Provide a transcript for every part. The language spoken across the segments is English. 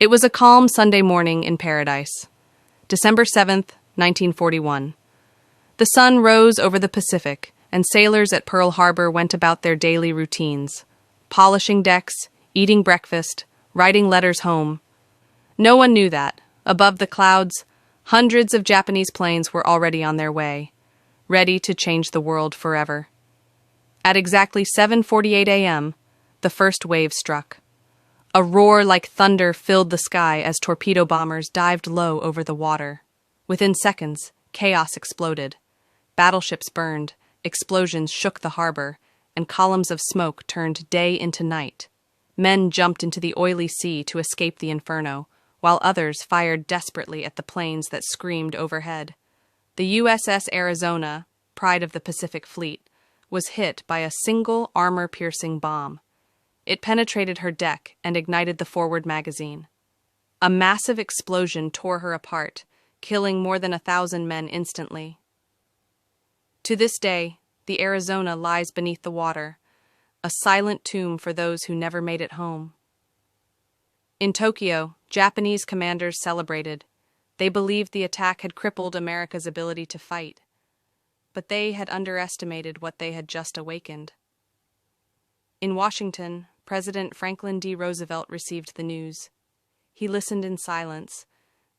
It was a calm Sunday morning in paradise. December 7th, 1941. The sun rose over the Pacific, and sailors at Pearl Harbor went about their daily routines, polishing decks, eating breakfast, writing letters home. No one knew that, above the clouds, hundreds of Japanese planes were already on their way, ready to change the world forever. At exactly 7:48 a.m., the first wave struck. A roar like thunder filled the sky as torpedo bombers dived low over the water. Within seconds, chaos exploded. Battleships burned, explosions shook the harbor, and columns of smoke turned day into night. Men jumped into the oily sea to escape the inferno, while others fired desperately at the planes that screamed overhead. The USS Arizona, pride of the Pacific Fleet, was hit by a single armor-piercing bomb. It penetrated her deck and ignited the forward magazine. A massive explosion tore her apart, killing more than 1,000 men instantly. To this day, the Arizona lies beneath the water, a silent tomb for those who never made it home. In Tokyo, Japanese commanders celebrated. They believed the attack had crippled America's ability to fight. But they had underestimated what they had just awakened. In Washington, President Franklin D. Roosevelt received the news. He listened in silence,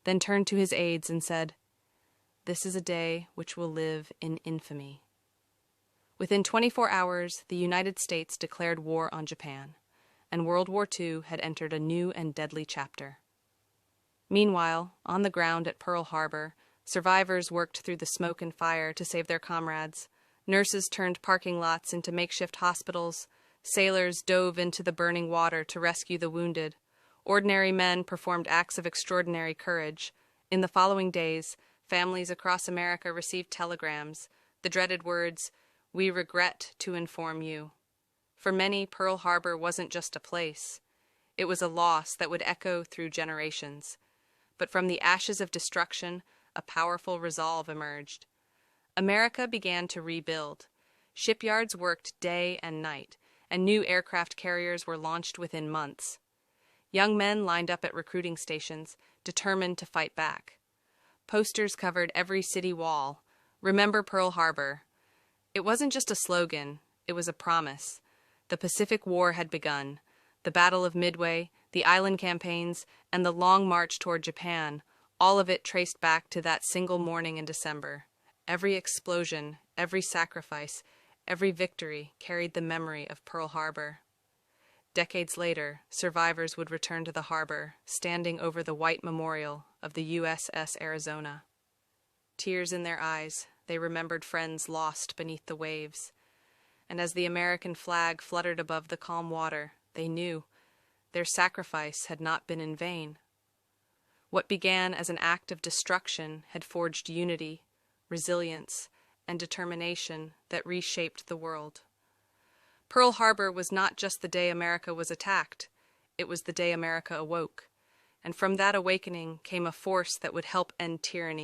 then turned to his aides and said, "This is a day which will live in infamy." Within 24 hours, the United States declared war on Japan, and World War II had entered a new and deadly chapter. Meanwhile, on the ground at Pearl Harbor, survivors worked through the smoke and fire to save their comrades. Nurses turned parking lots into makeshift hospitals. Sailors dove into the burning water to rescue the wounded. Ordinary men performed acts of extraordinary courage. In the following days, families across America received telegrams, the dreaded words, "We regret to inform you." For many, Pearl Harbor wasn't just a place. It was a loss that would echo through generations. But from the ashes of destruction, a powerful resolve emerged. America began to rebuild. Shipyards worked day and night, and new aircraft carriers were launched within months. Young men lined up at recruiting stations, determined to fight back. Posters covered every city wall. "Remember Pearl Harbor." It wasn't just a slogan, it was a promise. The Pacific War had begun. The Battle of Midway, the island campaigns, and the long march toward Japan, all of it traced back to that single morning in December. Every explosion, every sacrifice, every victory carried the memory of Pearl Harbor. Decades later, survivors would return to the harbor, standing over the white memorial of the USS Arizona. Tears in their eyes, they remembered friends lost beneath the waves. And as the American flag fluttered above the calm water, they knew their sacrifice had not been in vain. What began as an act of destruction had forged unity, resilience, and determination that reshaped the world. Pearl Harbor was not just the day America was attacked, it was the day America awoke. And from that awakening came a force that would help end tyranny